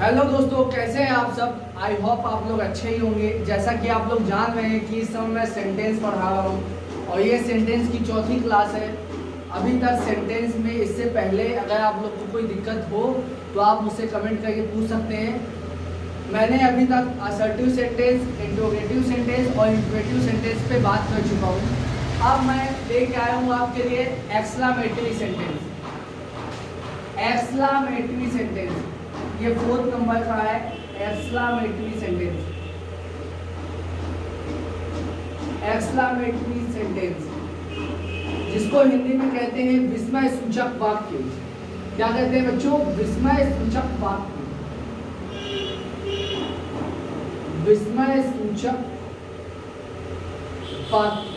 Hello दोस्तों, कैसे हैं आप सब। आई होप आप लोग अच्छे ही होंगे। जैसा कि आप लोग जान रहे हैं कि इस समय मैं सेंटेंस पढ़ा रहा हूँ और ये सेंटेंस की चौथी क्लास है। अभी तक सेंटेंस में इससे पहले अगर आप लोग को कोई दिक्कत हो तो आप मुझसे कमेंट करके पूछ सकते हैं। मैंने अभी तक असर्टिव सेंटेंस, इंट्रोगेटिव सेंटेंस और इंट्रोगेटिव सेंटेंस पे बात कर चुका हूँ। अब मैं लेके आया हूँ आपके लिए एक्सक्लामेटरी सेंटेंस। एक्सक्लामेटरी सेंटेंस ये 4th नंबर का है। एक्सक्लामेटरी सेंटेंस, एक्सक्लामेटरी सेंटेंस जिसको हिंदी में कहते हैं विस्मय सूचक वाक्य। क्या कहते हैं बच्चों? विस्मय सूचक वाक्य। विस्मय सूचक वाक्य।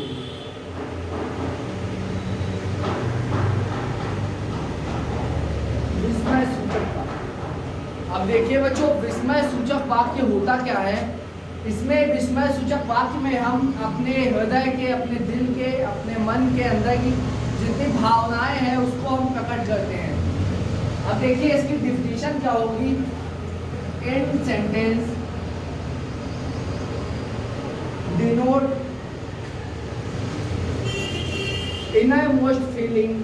विस्मय सूचक वाक्य। अब देखिए बच्चों, विस्मय सूचक वाक्य होता क्या है। इसमें विस्मय सूचक वाक्य में हम अपने हृदय के, अपने दिल के, अपने मन के अंदर की जितनी भावनाएं हैं उसको हम प्रकट करते हैं। अब देखिए इसकी डिफिनेशन क्या होगी। In sentence denote innermost feeling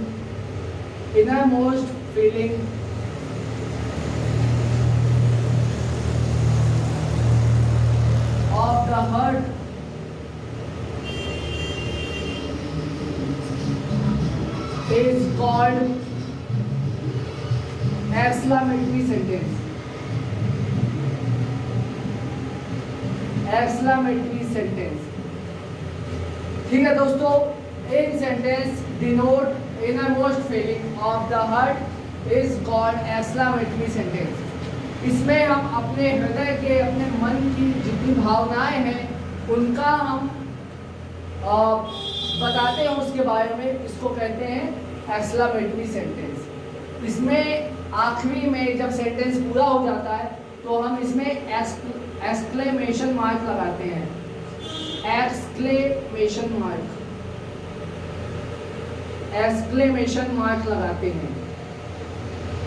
of the heart is called exclamatory sentence. Exclamatory sentence। ठीक है दोस्तों, in sentence denote innermost feeling of the heart is called exclamatory sentence. इसमें हम अपने हृदय के, अपने मन की जितनी भावनाएं हैं उनका हम बताते हैं उसके बारे में। इसको कहते हैं एक्सक्लामेटरी सेंटेंस। इसमें आखिरी में जब सेंटेंस पूरा हो जाता है तो हम इसमें एक्सक्लेमेशन मार्क लगाते हैं। एक्सक्लेमेशन मार्क, एक्सक्लेमेशन मार्क लगाते हैं।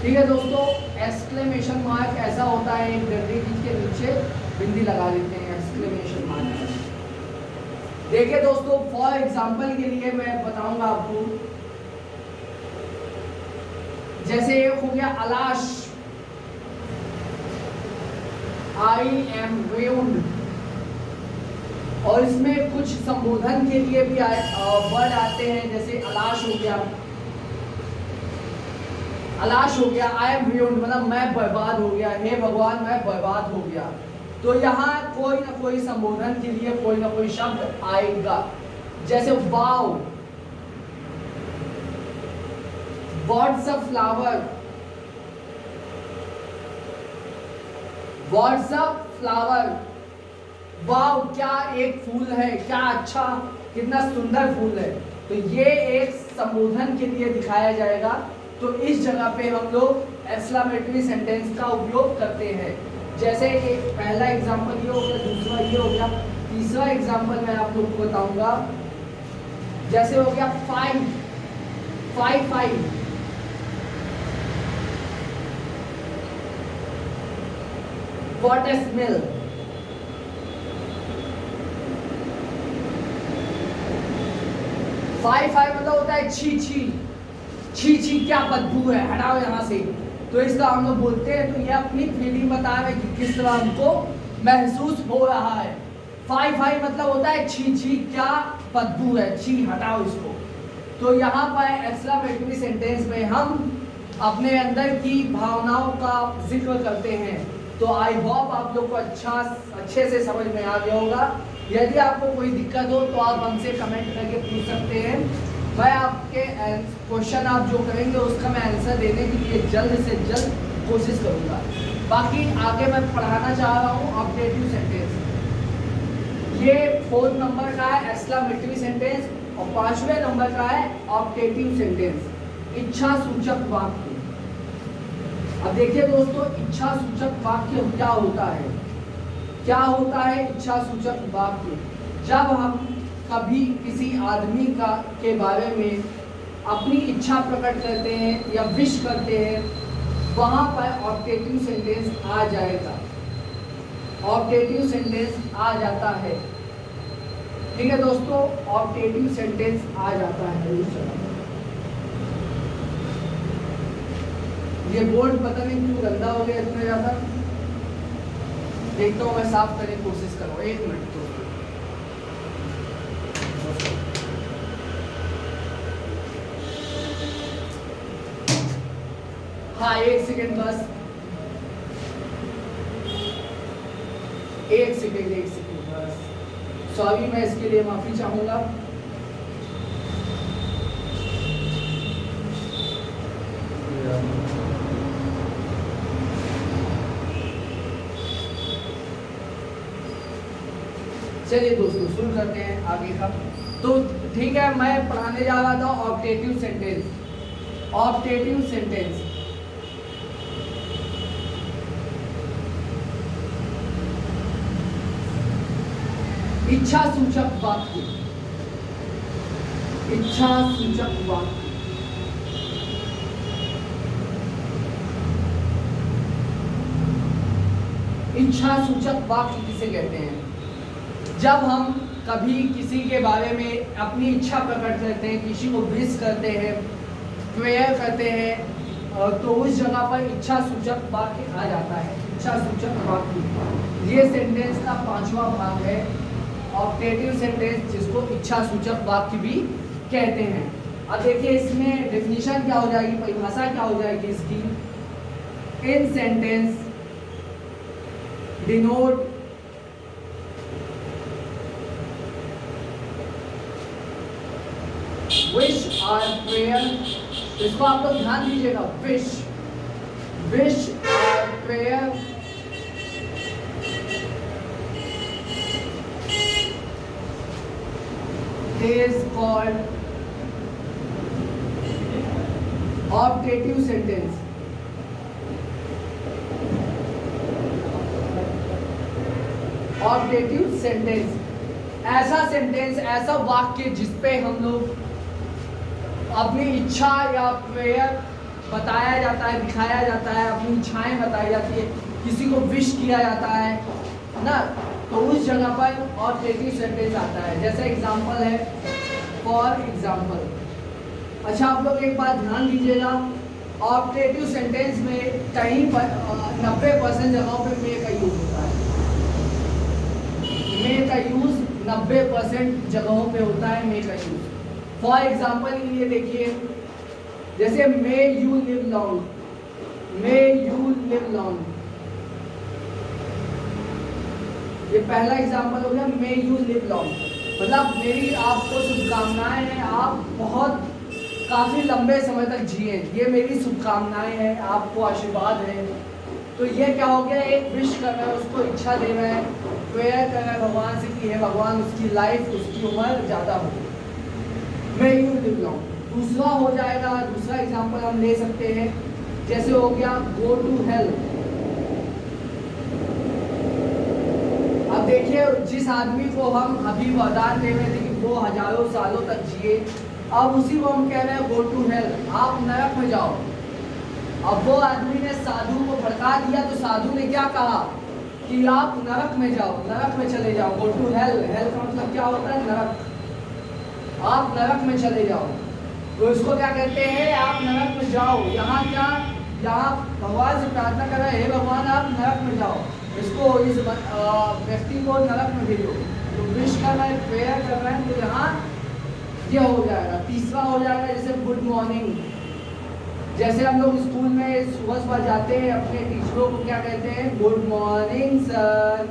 ठीक है दोस्तों, एक्सक्लेमेशन मार्क ऐसा होता है, एक डंडी के नीचे बिंदी लगा देते हैं, एक्सक्लेमेशन मार्क। देखिए दोस्तों, फॉर एग्जांपल के लिए मैं बताऊंगा आपको। जैसे एक हो गया अलाश, आई एम वेउंड, और इसमें कुछ संबोधन के लिए भी वर्ड आते हैं। जैसे अलाश हो गया, अलाश हो गया, आई एम वेउंड मतलब मैं बर्बाद हो गया, हे भगवान मैं बर्बाद हो गया। तो यहाँ कोई ना कोई संबोधन के लिए कोई ना कोई शब्द आएगा। जैसे wow, what's a flower, what's a flower, wow क्या एक फूल है, क्या अच्छा, कितना सुंदर फूल है। तो ये एक संबोधन के लिए दिखाया जाएगा। तो इस जगह पे हम लोग एक्सक्लामेटरी सेंटेंस का उपयोग करते हैं। जैसे कि पहला एग्जांपल ये हो गया, दूसरा ये हो गया, तीसरा एग्जांपल मैं आप लोग को बताऊंगा। जैसे हो गया five, five five, what a smell, five five मतलब होता है छी छी, छी छी क्या बदबू है, हटाओ यहाँ से। तो इस तरह हम लोग बोलते हैं। तो ये अपनी फीलिंग बता रहे हैं कि किस तरह हमको महसूस हो रहा है। फाइव फाइव मतलब होता है छी छी क्या बदबू है, छी हटाओ इसको। तो यहाँ पर एक्सक्लामेटरी सेंटेंस में हम अपने अंदर की भावनाओं का जिक्र करते हैं। तो आई होप आप लोग को अच्छे से समझ में आ गया होगा। यदि आपको कोई दिक्कत हो तो आप हमसे कमेंट करके पूछ सकते हैं। मैं आपके क्वेश्चन आप जो करेंगे उसका मैं आंसर देने के लिए जल्द से जल्द कोशिश करूंगा। बाकी आगे मैं पढ़ाना चाह रहा हूँ ऑब्जेक्टिव सेंटेंस। ये 4th नंबर का है एक्सक्लामेटरी सेंटेंस और 5वें नंबर का है ऑब्जेक्टिव सेंटेंस, इच्छा सूचक वाक्य। अब देखिए दोस्तों, इच्छा सूचक वाक्य क्या होता है। क्या होता है इच्छा सूचक वाक्य? जब हम कभी किसी आदमी के बारे में अपनी इच्छा प्रकट करते हैं या विश करते हैं वहां पर ऑब्जेक्टिव सेंटेंस आ जाएगा, ऑब्जेक्टिव सेंटेंस आ जाता है। ठीक है दोस्तों, ऑब्जेक्टिव सेंटेंस आ जाता है उस जगह। ये बोर्ड पता नहीं क्यों गंदा हो गया इतना ज्यादा, देखता हूँ मैं साफ करने की कोशिश करूँ। एक मिनट तो हाँ, एक सेकेंड बस, एक सेकेंड बस। सॉरी, मैं इसके लिए माफी चाहूंगा। चलिए दोस्तों शुरू करते हैं आगे का। तो ठीक है, मैं पढ़ाने जा रहा था ऑब्जेक्टिव सेंटेंस। ऑब्जेक्टिव सेंटेंस इच्छा सूचक वाक्य, इच्छा सूचक वाक्य। इच्छा सूचक वाक्य किसे कहते हैं? जब हम कभी किसी के बारे में अपनी इच्छा प्रकट करते हैं, किसी को विश करते हैं, प्रेयर करते हैं, तो उस जगह पर इच्छा सूचक वाक्य आ जाता है। इच्छा सूचक वाक्य ये सेंटेंस का 5वां भाग है, ऑब्जेक्टिव सेंटेंस, जिसको इच्छा सूचक वाक्य भी कहते हैं। अब देखिए इसमें डेफिनेशन क्या हो जाएगी, परिभाषा क्या हो जाएगी इसकी। इन सेंटेंस डिनोट विश और प्रेयर। इसको आप लोग ध्यान दीजिएगा, विश और prayer is called objective sentence। Objective sentence ऐसा सेंटेंस, ऐसा वाक्य जिसपे हम लोग अपनी इच्छा या प्रेयर बताया जाता है, दिखाया जाता है, अपनी इच्छाएं बताई जाती है, किसी को विश किया जाता है ना, तो उस जगह पर ऑब्जेक्टिव सेंटेंस आता है। जैसे एग्जांपल है, फॉर एग्जांपल। अच्छा आप लोग एक बात ध्यान दीजिएगा, ऑब्जेक्टिव सेंटेंस में कहीं पर 90% जगहों पे मे का यूज होता है। मे का यूज 90% जगहों पे होता है, मे का यूज। फॉर एग्जांपल के लिए देखिए, जैसे may you live long, may you live long, ये पहला एग्जांपल हो गया, मे यू लिव लॉन्ग। मतलब मेरी आपको शुभकामनाएं हैं, आप बहुत काफ़ी लंबे समय तक जिए, ये मेरी शुभकामनाएं हैं, आपको आशीर्वाद है। तो ये क्या हो गया, एक विश कर रहा है, उसको इच्छा दे रहा है, प्रेयर कर रहा है भगवान से कि हे भगवान उसकी लाइफ, उसकी उम्र ज़्यादा हो, मे यू लिव लॉन्ग। दूसरा हो जाएगा, दूसरा एग्जाम्पल हम ले सकते हैं, जैसे हो गया गो टू हेल। अब देखिए जिस आदमी को हम अभी वरदान दे रहे थे कि वो हजारों सालों तक जिए, अब उसी को हम कह रहे हैं गो टू हेल, आप नरक में जाओ। अब वो आदमी ने साधु को भड़का दिया, तो साधु ने क्या कहा कि आप नरक में जाओ, नरक में चले जाओ, गो टू हेल। हेल का मतलब क्या होता है, नरक, आप नरक में चले जाओ। तो इसको क्या कहते हैं, आप नरक में जाओ। यहाँ क्या, यहाँ भगवान से प्रार्थना कर रहे हैं, हे भगवान आप नरक में जाओ, इसको इस व्यक्ति को नरक में भेजो। तो विश कर रहे हैं, प्रेयर कर रहे हैं, तो यहाँ ये हो जाएगा। तीसरा हो जाएगा जैसे गुड मॉर्निंग। जैसे हम लोग स्कूल में सुबह सुबह जाते हैं, अपने टीचरों को क्या कहते हैं, गुड मॉर्निंग सर।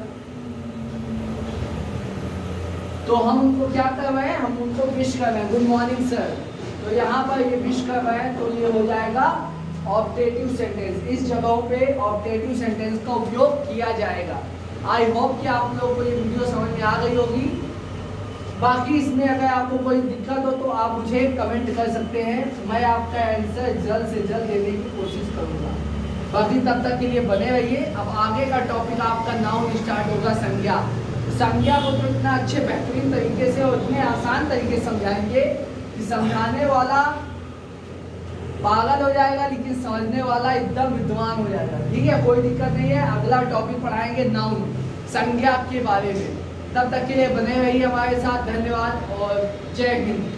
तो हम उनको क्या कर रहे हैं, हम उनको विश कर रहे हैं, गुड मॉर्निंग सर। तो यहाँ पर ये विश कर रहे हैं, तो ये हो जाएगा ऑब्जेक्टिव सेंटेंस। इस जगहों पे ऑब्जेक्टिव सेंटेंस का उपयोग किया जाएगा। आई होप कि आप लोगों को ये वीडियो समझ में आ गई होगी। बाकी इसमें अगर आपको कोई दिक्कत हो तो आप मुझे कमेंट कर सकते हैं, मैं आपका आंसर जल्द से जल्द देने की कोशिश करूँगा। बाकी तब तक के लिए बने रहिए। अब आगे का टॉपिक आपका नाउन स्टार्ट होगा, संज्ञा। संज्ञा को तो इतना अच्छे बेहतरीन तरीके से और इतने आसान तरीके से समझाएंगे कि समझाने वाला पागल हो जाएगा, लेकिन समझने वाला एकदम विद्वान हो जाएगा। ठीक है, कोई दिक्कत नहीं है। अगला टॉपिक पढ़ाएंगे नाउन, संज्ञा के बारे में। तब तक के लिए बने रहिए हमारे साथ। धन्यवाद और जय हिंद।